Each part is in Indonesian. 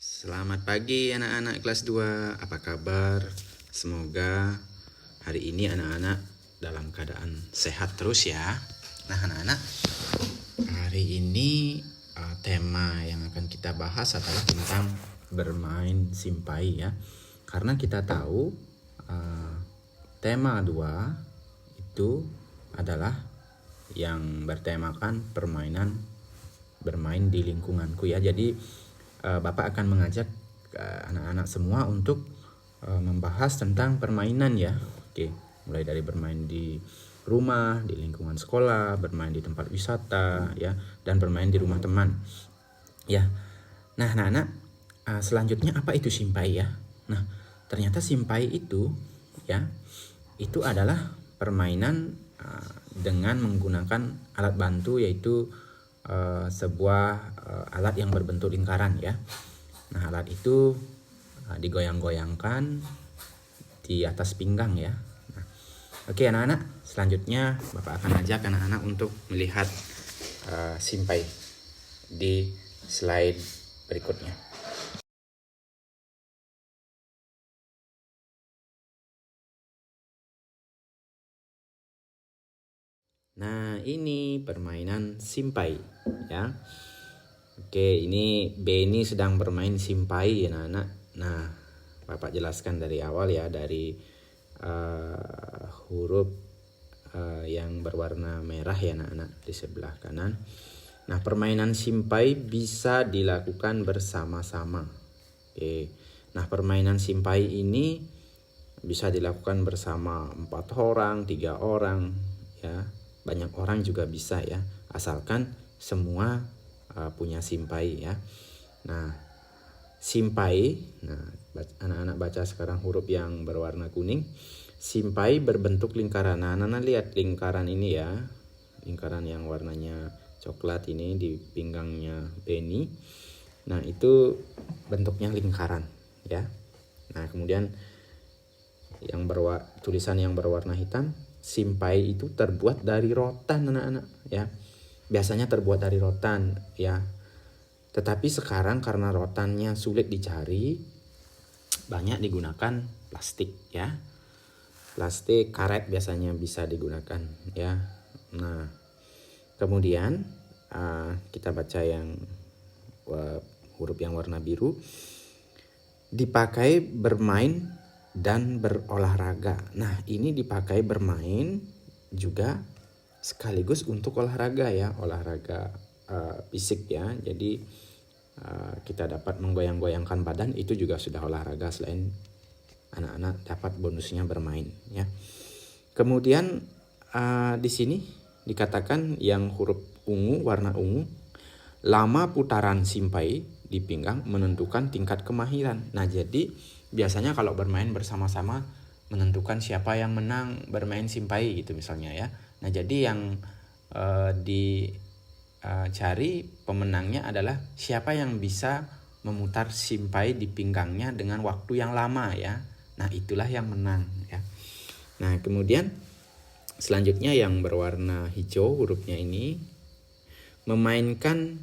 Selamat pagi anak-anak kelas 2, apa kabar? Semoga hari ini anak-anak dalam keadaan sehat terus ya. Nah anak-anak, hari ini tema yang akan kita bahas adalah tentang bermain simpai ya. Karena kita tahu tema 2 itu adalah yang bertemakan bermain di lingkunganku ya. Jadi Bapak akan mengajak anak-anak semua untuk membahas tentang permainan ya. Oke, mulai dari bermain di rumah, di lingkungan sekolah, bermain di tempat wisata ya, dan bermain di rumah teman. Ya. Nah, anak-anak, selanjutnya apa itu simpai ya? Nah, ternyata simpai itu ya, itu adalah permainan dengan menggunakan alat bantu, yaitu sebuah alat yang berbentuk lingkaran ya. Nah, alat itu digoyang-goyangkan di atas pinggang ya. Nah, oke anak-anak, selanjutnya Bapak akan ajak anak-anak untuk melihat simpai di slide berikutnya. Nah, ini permainan simpai ya. Oke, ini Beni sedang bermain simpai ya anak-anak. Nah, Bapak jelaskan dari awal ya, dari huruf yang berwarna merah ya anak-anak di sebelah kanan. Nah, permainan simpai bisa dilakukan bersama-sama. Oke. Nah, permainan simpai ini bisa dilakukan bersama 4 orang, 3 orang ya. Banyak orang juga bisa ya, asalkan semua punya simpai ya. Nah, simpai, nah anak-anak baca sekarang huruf yang berwarna kuning. Simpai berbentuk lingkaran. Nah, anak-anak lihat lingkaran ini ya. Lingkaran yang warnanya coklat ini di pinggangnya Beni. Nah, itu bentuknya lingkaran ya. Nah, kemudian tulisan yang berwarna hitam, simpai itu terbuat dari rotan anak-anak ya. Biasanya terbuat dari rotan ya. Tetapi sekarang karena rotannya sulit dicari, banyak digunakan plastik ya. Plastik karet biasanya bisa digunakan ya. Nah, kemudian kita baca yang huruf yang warna biru, dipakai bermain dan berolahraga. Nah, ini dipakai bermain juga sekaligus untuk olahraga ya, olahraga fisik ya. Jadi kita dapat menggoyang-goyangkan badan, itu juga sudah olahraga, selain anak-anak dapat bonusnya bermain ya. Kemudian di sini dikatakan yang huruf ungu, warna ungu, lama putaran simpai di pinggang menentukan tingkat kemahiran. Nah, jadi biasanya kalau bermain bersama-sama menentukan siapa yang menang bermain simpai gitu misalnya ya. Nah, jadi yang dicari pemenangnya adalah siapa yang bisa memutar simpai di pinggangnya dengan waktu yang lama ya. Nah, itulah yang menang ya. Nah, kemudian selanjutnya yang berwarna hijau hurufnya ini, memainkan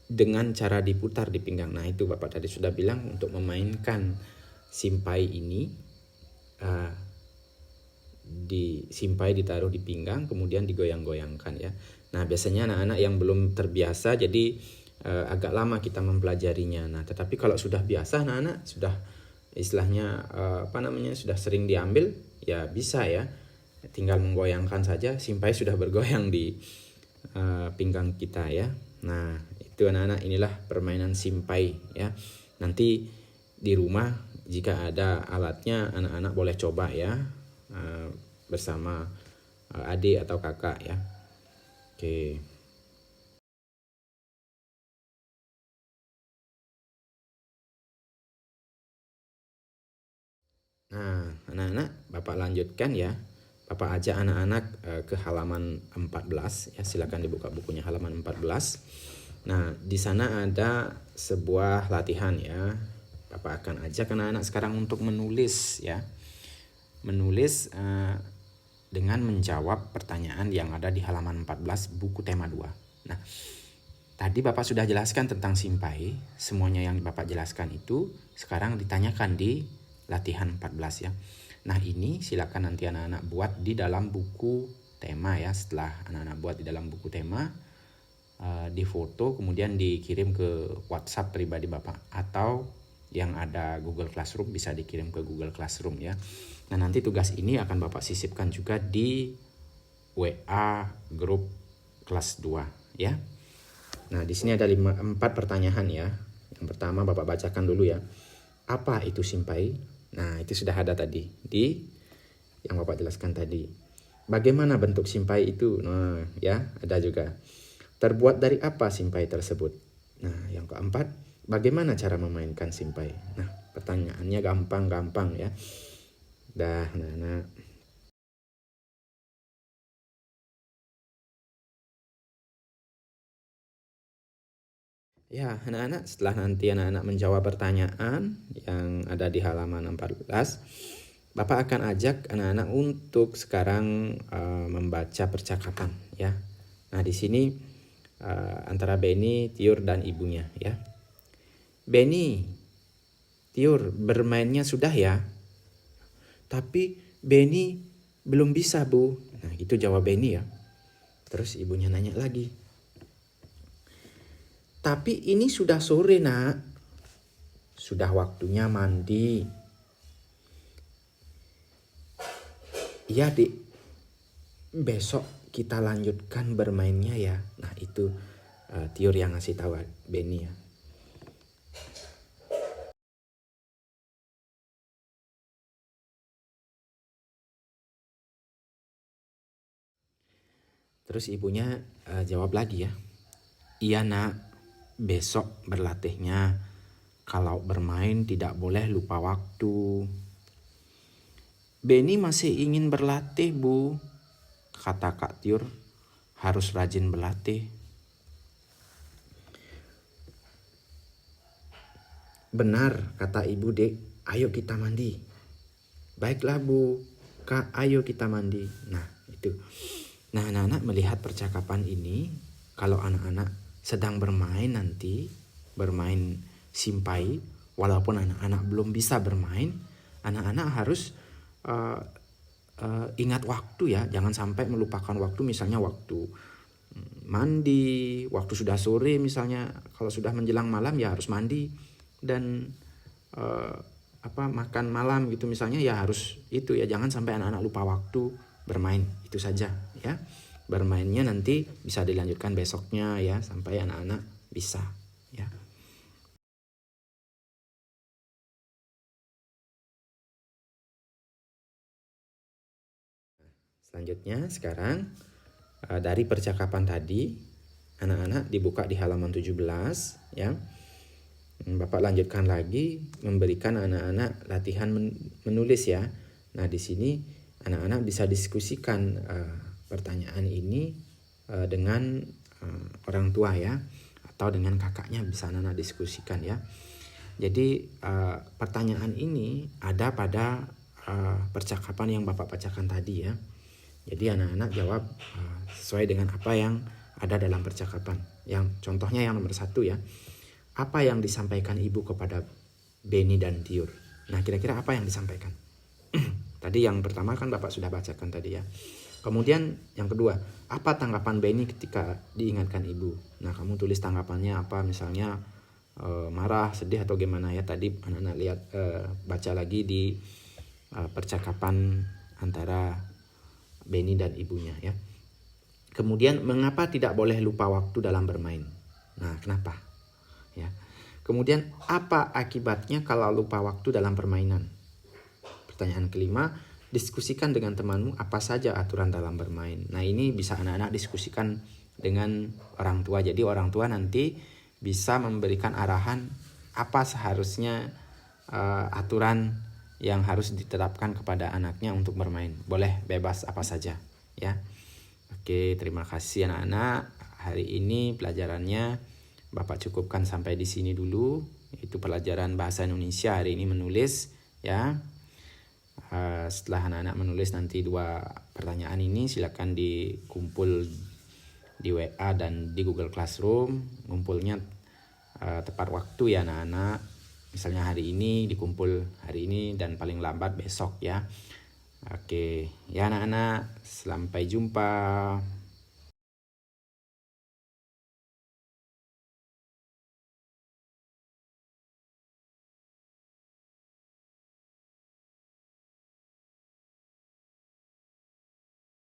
dengan cara diputar di pinggang. Nah, itu Bapak tadi sudah bilang, untuk memainkan simpai ini simpai ditaruh di pinggang kemudian digoyang-goyangkan ya. Nah, biasanya anak-anak yang belum terbiasa jadi agak lama kita mempelajarinya. Nah, tetapi kalau sudah biasa anak-anak sudah istilahnya sudah sering diambil ya, bisa ya. Tinggal menggoyangkan saja, simpai sudah bergoyang di pinggang kita ya. Nah, itu anak-anak, inilah permainan simpai ya. Nanti di rumah jika ada alatnya, anak-anak boleh coba ya bersama adik atau kakak ya. Oke. Nah, anak-anak, Bapak lanjutkan ya. Bapak ajak anak-anak ke halaman 14 ya. Silakan dibuka bukunya halaman 14. Nah, di sana ada sebuah latihan ya. Bapak akan ajak anak-anak sekarang untuk menulis ya. Menulis dengan menjawab pertanyaan yang ada di halaman 14 buku tema 2. Nah, Tadi Bapak sudah jelaskan tentang simpai, semuanya yang Bapak jelaskan itu sekarang ditanyakan di latihan 14 ya. Nah ini silakan nanti anak-anak buat di dalam buku tema ya. Setelah anak-anak buat di dalam buku tema, di foto kemudian dikirim ke WhatsApp pribadi Bapak, atau yang ada Google Classroom bisa dikirim ke Google Classroom ya. Nah nanti tugas ini akan Bapak sisipkan juga di WA grup kelas 2 ya. Nah, di sini ada 4 pertanyaan ya. Yang pertama Bapak bacakan dulu ya. Apa itu simpai? Nah, itu sudah ada tadi di yang Bapak jelaskan tadi. Bagaimana bentuk simpai itu? Nah, ya, ada juga. Terbuat dari apa simpai tersebut? Nah, yang keempat, bagaimana cara memainkan simpai? Nah, pertanyaannya gampang-gampang ya. Dah, nah. Ya, anak-anak, setelah nanti anak-anak menjawab pertanyaan yang ada di halaman 14, Bapak akan ajak anak-anak untuk sekarang membaca percakapan ya. Nah, di sini antara Benny, Tiur dan ibunya ya. Benny, Tiur, bermainnya sudah ya? Tapi Benny belum bisa, Bu. Nah, itu jawab Benny ya. Terus ibunya nanya lagi. Tapi ini sudah sore, Nak. Sudah waktunya mandi. Iya, Dik. Besok kita lanjutkan bermainnya ya. Nah, itu Tiur yang ngasih tahu Benny ya. Terus ibunya jawab lagi ya. Iya, Nak. Besok berlatihnya. Kalau bermain tidak boleh lupa waktu. Benny masih ingin berlatih, Bu. Kata Kak Tiur, harus rajin berlatih. Benar, kata ibu, Dek. Ayo kita mandi. Baiklah, Bu. Kak, ayo kita mandi. Nah, itu. Nah, anak-anak melihat percakapan ini, kalau anak-anak sedang bermain nanti, bermain simpai, walaupun anak-anak belum bisa bermain, anak-anak harus ingat waktu ya, jangan sampai melupakan waktu, misalnya waktu mandi, waktu sudah sore misalnya, kalau sudah menjelang malam ya harus mandi, dan makan malam gitu misalnya ya harus itu ya, jangan sampai anak-anak lupa waktu bermain, itu saja ya. Bermainnya nanti bisa dilanjutkan besoknya ya, sampai anak-anak bisa ya. Selanjutnya sekarang dari percakapan tadi, anak-anak dibuka di halaman 17 ya. Bapak lanjutkan lagi memberikan anak-anak latihan menulis ya. Nah, di sini anak-anak bisa diskusikan pertanyaan ini dengan orang tua ya, atau dengan kakaknya bisa anak-anak diskusikan ya. Jadi pertanyaan ini ada pada percakapan yang Bapak bacakan tadi ya. Jadi anak-anak jawab sesuai dengan apa yang ada dalam percakapan. Yang contohnya yang nomor 1 ya. Apa yang disampaikan ibu kepada Benny dan Tiur? Nah, kira-kira apa yang disampaikan? Tadi yang pertama kan Bapak sudah bacakan tadi ya. Kemudian yang kedua, apa tanggapan Benny ketika diingatkan ibu? Nah, kamu tulis tanggapannya apa, misalnya marah, sedih atau gimana ya. Tadi anak-anak lihat baca lagi di percakapan antara Benny dan ibunya ya. Kemudian mengapa tidak boleh lupa waktu dalam bermain? Nah, kenapa? Ya. Kemudian apa akibatnya kalau lupa waktu dalam permainan? Pertanyaan kelima, diskusikan dengan temanmu apa saja aturan dalam bermain. Nah, ini bisa anak-anak diskusikan dengan orang tua. Jadi orang tua nanti bisa memberikan arahan apa seharusnya aturan yang harus ditetapkan kepada anaknya untuk bermain. Boleh bebas apa saja ya. Oke, terima kasih anak-anak. Hari ini pelajarannya Bapak cukupkan sampai di sini dulu. Itu pelajaran bahasa Indonesia hari ini menulis ya. Setelah anak-anak menulis nanti 2 pertanyaan ini, silakan dikumpul di WA dan di Google Classroom. Ngumpulnya tepat waktu ya anak-anak. Misalnya hari ini dikumpul hari ini dan paling lambat besok ya. Oke, ya anak-anak, sampai jumpa.